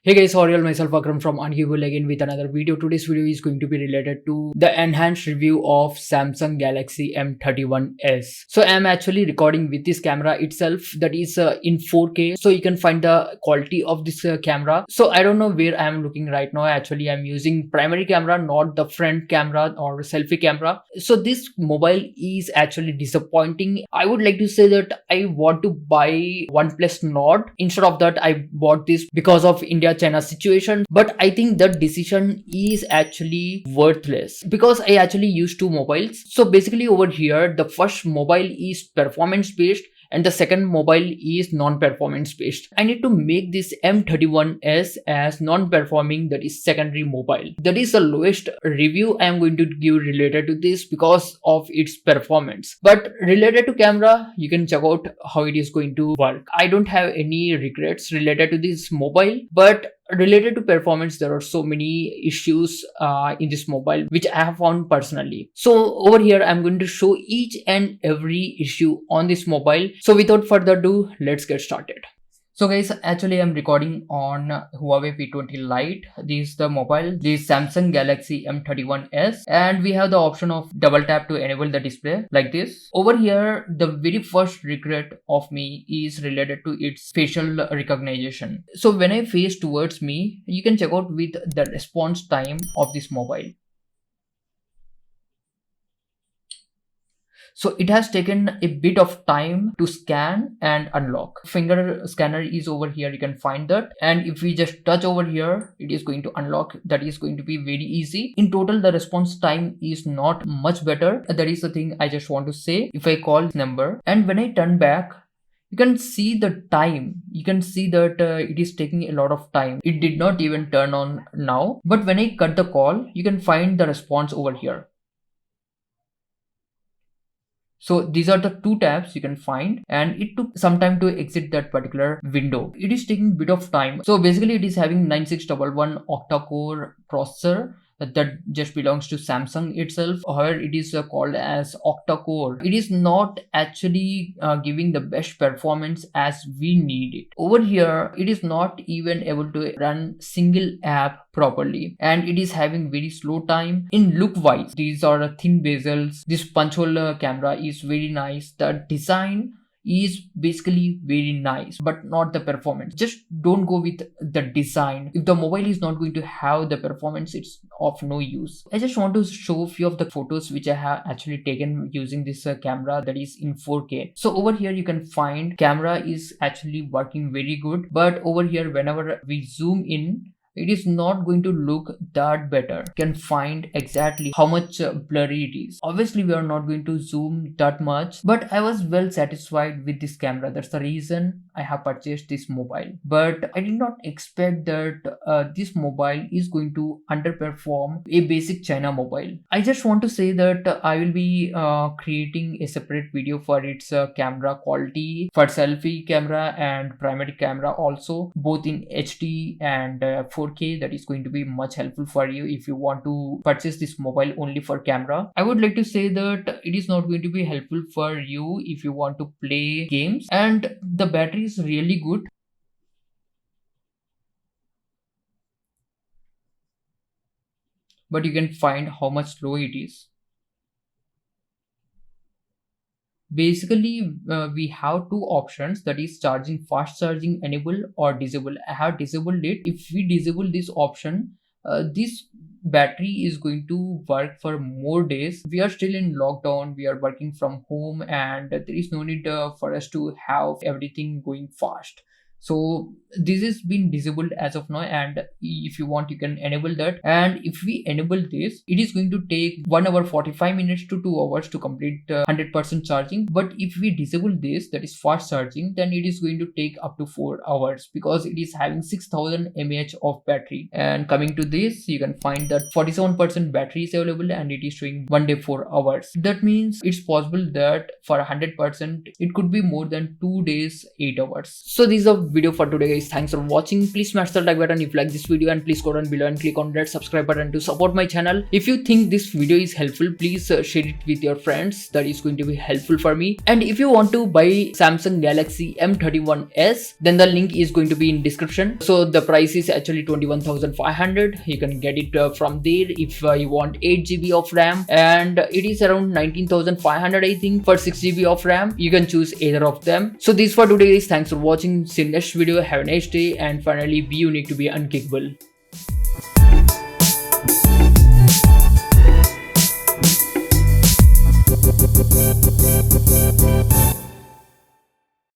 Hey guys, Oriel myself Akram from Unkickable again with another video. Today's video is going to be related to the enhanced review of Samsung Galaxy M31s. So I'm actually recording with this camera itself, that is in 4K, so you can find the quality of this camera. So I don't know where I'm looking right now. Actually I'm using primary camera, not the front camera or selfie camera. So this mobile is actually disappointing. I would like to say that I want to buy OnePlus Nord. Instead of that, I bought this because of India-China situation, but I think that decision is actually worthless because I actually use two mobiles. So basically over here, the first mobile is performance based and the second mobile is non-performance based. I need to make this M31s as non-performing, that is secondary mobile. That is the lowest review I am going to give related to this because of its performance. But related to camera, you can check out how it is going to work. I don't have any regrets related to this mobile, but related to performance, there are so many issues in this mobile which I have found personally. So over here I'm going to show each and every issue on this mobile. So without further ado, let's get started. So guys, actually I'm recording on Huawei P20 Lite. This is the mobile. This is Samsung Galaxy M31s, and we have the option of double tap to enable the display like this. Over here, the very first regret of me is related to its facial recognition. So when I face towards me, you can check out with the response time of this mobile. So it has taken a bit of time to scan and unlock. Finger scanner is over here, you can find that. And if we just touch over here, it is going to unlock. That is going to be very easy. In total, the response time is not much better. That is the thing I just want to say. If I call this number and when I turn back, you can see the time. You can see that it is taking a lot of time. It did not even turn on now. But when I cut the call, you can find the response over here. So these are the two tabs you can find, and it took some time to exit that particular window. It is taking a bit of time. So basically it is having 9611 octa-core processor that just belongs to Samsung itself. However, it is called as octa-core. It is not actually giving the best performance as we need it. Over here, it is not even able to run single app properly, and it is having very slow time. In look wise, these are thin bezels. This punch hole camera is very nice. The design is basically very nice, but not the performance. Just don't go with the design. If the mobile is not going to have the performance, it's of no use. I just want to show a few of the photos which I have actually taken using this camera, that is in 4K. So over here you can find camera is actually working very good, but over here whenever we zoom in, it is not going to look that better. You can find exactly how much blurry it is. Obviously we are not going to zoom that much, but I was well satisfied with this camera. That's the reason I have purchased this mobile. But I did not expect that this mobile is going to underperform a basic China mobile. I just want to say that I will be creating a separate video for its camera quality, for selfie camera and primary camera also, both in HD and 4K. That is going to be much helpful for you if you want to purchase this mobile only for camera. I would like to say that it is not going to be helpful for you if you want to play games, and the battery is really good. But you can find how much slow it is. Basically we have two options, that is charging, fast charging enable or disable. I have disabled it. If we disable this option, this battery is going to work for more days. We are still in lockdown, we are working from home, and there is no need for us to have everything going fast. So this is been disabled as of now, and if you want you can enable that. And if we enable this, it is going to take 1 hour 45 minutes to 2 hours to complete 100% charging. But if we disable this, that is fast charging, then it is going to take up to 4 hours because it is having 6000 mAh of battery. And coming to this, you can find that 47% battery is available and it is showing 1 day 4 hours. That means it's possible that for 100% it could be more than 2 days 8 hours. So these are video for today, guys. Thanks for watching. Please smash the like button if you like this video, and please go down below and click on that subscribe button to support my channel. If you think this video is helpful, please share it with your friends. That is going to be helpful for me. And if you want to buy Samsung Galaxy M31s, then the link is going to be in description. So the price is actually 21,500. You can get it from there if you want 8GB of RAM, and it is around 19,500 I think for 6GB of RAM. You can choose either of them. So this for today, guys. Thanks for watching. See you next video. Have a nice day, and finally be unique to be unkickable.